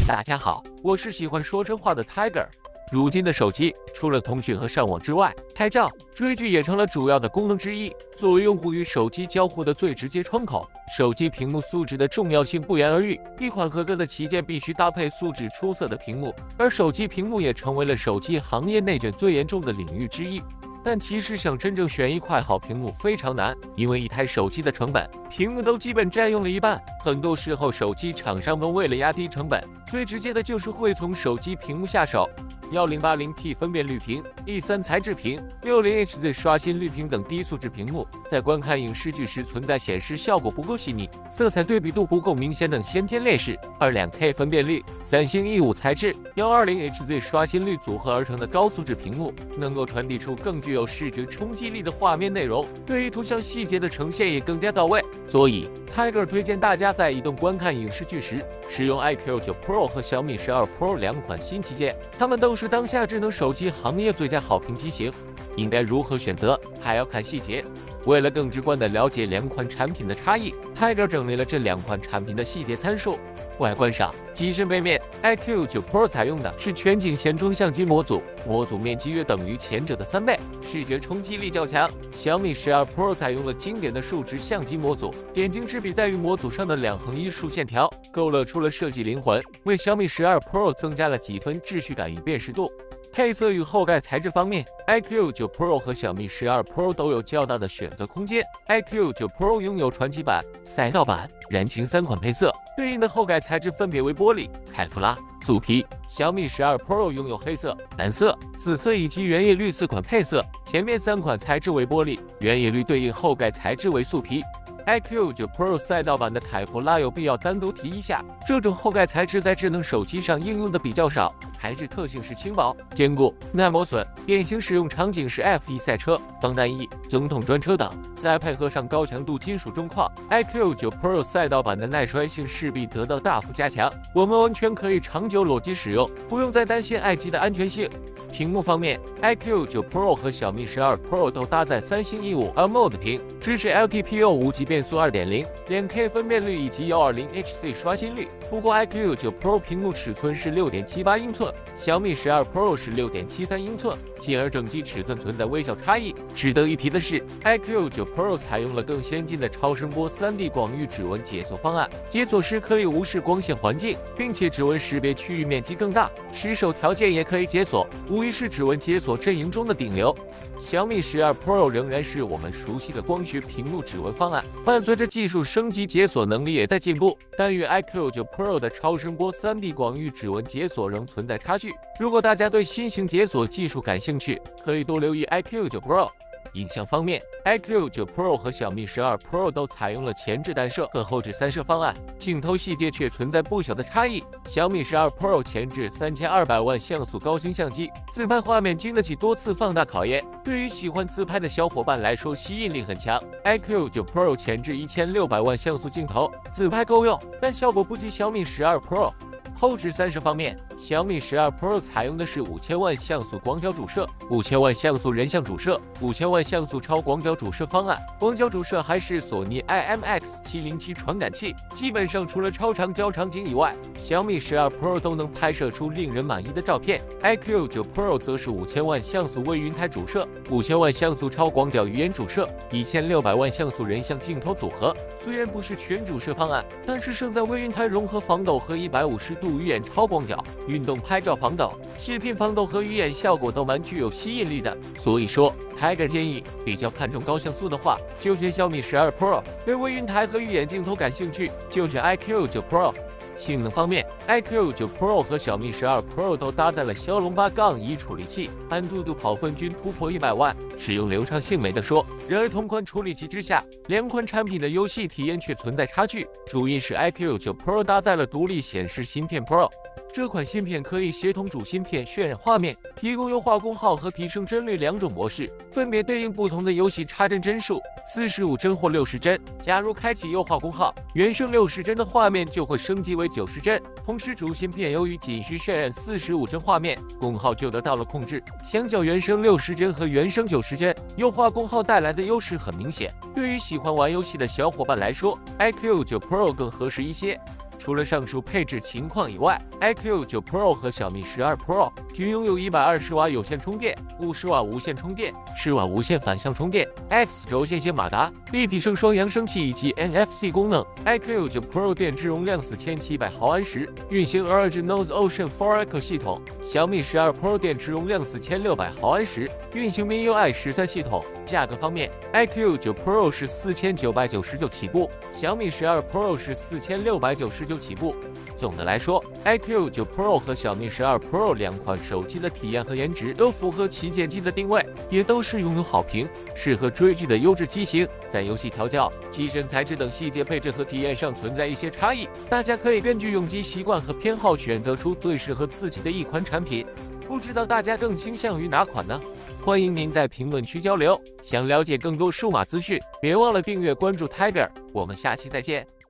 大家好，我是喜欢说真话的 Tiger。如今的手机除了通讯和上网之外，拍照、追剧也成了主要的功能之一。作为用户与手机交互的最直接窗口，手机屏幕素质的重要性不言而喻。一款合格的旗舰必须搭配素质出色的屏幕，而手机屏幕也成为了手机行业内卷最严重的领域之一。但其实想真正选一块好屏幕非常难，因为一台手机的成本，屏幕都基本占用了一半。很多时候，手机厂商们为了压低成本，最直接的就是会从手机屏幕下手。1080P 分辨率屏、E3材质屏、60Hz 刷新率屏等低素质屏幕，在观看影视剧时存在显示效果不够细腻、色彩对比度不够明显等先天劣势。而 2K 分辨率、三星 E5材质、120Hz 刷新率组合而成的高素质屏幕，能够传递出更具有视觉冲击力的画面内容，对于图像细节的呈现也更加到位。所以 Tiger 推荐大家在移动观看影视剧时，使用 iQOO9 Pro 和小米12 Pro 两款新旗舰，它们都是当下智能手机行业最佳好评机型。应该如何选择，还要看细节。为了更直观地了解两款产品的差异， Tiger 整理了这两款产品的细节参数。外观上，机身背面 iQOO9 Pro 采用的是全景显中相机模组，模组面积约等于前者的3倍，视觉冲击力较强。小米12 Pro 采用了经典的竖直相机模组，点睛之笔在于模组上的2横一竖线条，勾勒出了设计灵魂，为小米12 Pro 增加了几分秩序感与辨识度。配色与后盖材质方面， iQOO9 Pro 和小米12 Pro 都有较大的选择空间。iQOO9 Pro 拥有传奇版、赛道版、燃情3款配色，对应的后盖材质分别为玻璃、凯夫拉、素皮。小米12 Pro 拥有黑色、蓝色、紫色以及原叶绿4款配色，前面3款材质为玻璃，原叶绿对应后盖材质为素皮。iQOO9 Pro 赛道版的凯夫拉有必要单独提一下，这种后盖材质在智能手机上应用的比较少，材质特性是轻薄、坚固、耐磨损，典型使用场景是 F1 赛车、防弹衣、总统专车等。再配合上高强度金属中框， iQOO9 Pro 赛道版的耐摔性势必得到大幅加强，我们完全可以长久裸机使用，不用再担心爱机的安全性。屏幕方面， iQOO9 Pro 和小米12 Pro 都搭载三星 E5 AMOLED 屏，支持 LTPO 无级变速 2.0、2K 分辨率以及120Hz 刷新率。不过 iQOO9 Pro 屏幕尺寸是 6.78 英寸，小米12 Pro 是 6.73 英寸，进而整机尺寸存在微小差异。值得一提的是， iQOO9 Pro 采用了更先进的超声波 3D 广域指纹解锁方案，解锁时可以无视光线环境，并且指纹识别区域面积更大，失手条件也可以解锁，无疑是指纹解锁阵营中的顶流。小米12 Pro 仍然是我们熟悉的光学屏幕指纹方案，伴随着技术升级，解锁能力也在进步，但与 iQOO9 Pro 的超声波 3D 广域指纹解锁仍存在差距。如果大家对新型解锁技术感兴趣，可以多留意 iQOO9 Pro。影像方面， iQOO9 Pro 和小米12 Pro 都采用了前置单摄和后置3摄方案，镜头细节却存在不小的差异。小米12 Pro 前置3200万像素高清相机，自拍画面经得起多次放大考验，对于喜欢自拍的小伙伴来说吸引力很强。iQOO9 Pro 前置1600万像素镜头，自拍够用，但效果不及小米12 Pro。后置3摄方面，小米12 Pro 采用的是5000万像素广角主摄、5000万像素人像主摄、5000万像素超广角主摄方案，广角主摄还是索尼 IMX707 传感器。基本上除了超长焦场景以外，小米12 Pro 都能拍摄出令人满意的照片。iQOO9 Pro 则是5000万像素微云台主摄、5000万像素超广角鱼眼主摄、1600万像素人像镜头组合。虽然不是全主摄方案，但是胜在微云台融合防抖和150度鱼眼超广角、运动拍照防抖、视频防抖和鱼眼效果都蛮具有吸引力的。所以说 Tiger 建议，比较看重高像素的话，就选小米12 Pro； 对微云台和鱼眼镜头感兴趣，就选 iQOO9 Pro。性能方面， iQOO9 Pro 和小米12 Pro 都搭载了骁龙8-1处理器，安兔兔跑分均突破100万，使用流畅性没得说。然而同款处理器之下，两款产品的游戏体验却存在差距，主因是 iQOO9 Pro 搭载了独立显示芯片 Pro。这款芯片可以协同主芯片渲染画面，提供优化功耗和提升帧率2种模式，分别对应不同的游戏插帧帧数，45帧或60帧。假如开启优化功耗，原生60帧的画面就会升级为90帧。同时，主芯片由于仅需渲染45帧画面，功耗就得到了控制。相较原生60帧和原生90帧，优化功耗带来的优势很明显。对于喜欢玩游戏的小伙伴来说，iQOO9 Pro 更合适一些。除了上述配置情况以外，iQOO9 Pro 和小米12 Pro 均拥有120瓦有线充电、50瓦无线充电、10瓦无线反向充电、X 轴线性马达、立体声双扬声器以及 NFC 功能。iQOO9 Pro 电池容量4700毫安时，运行 Origin Nose Ocean 4 Echo 系统；小米12 Pro 电池容量4600毫安时，运行 MIUI 13系统。价格方面，iQOO9 Pro 是4999起步，小米12 Pro 是4699起步。总的来说，iQOO9 Pro 和小米12 Pro 两款手机的体验和颜值都符合旗舰机的定位，也都是拥有好评、适合追剧的优质机型。在游戏调教、机身材质等细节配置和体验上存在一些差异，大家可以根据用机习惯和偏好选择出最适合自己的一款产品。不知道大家更倾向于哪款呢？欢迎您在评论区交流。想了解更多数码资讯，别忘了订阅关注 Tiger。我们下期再见。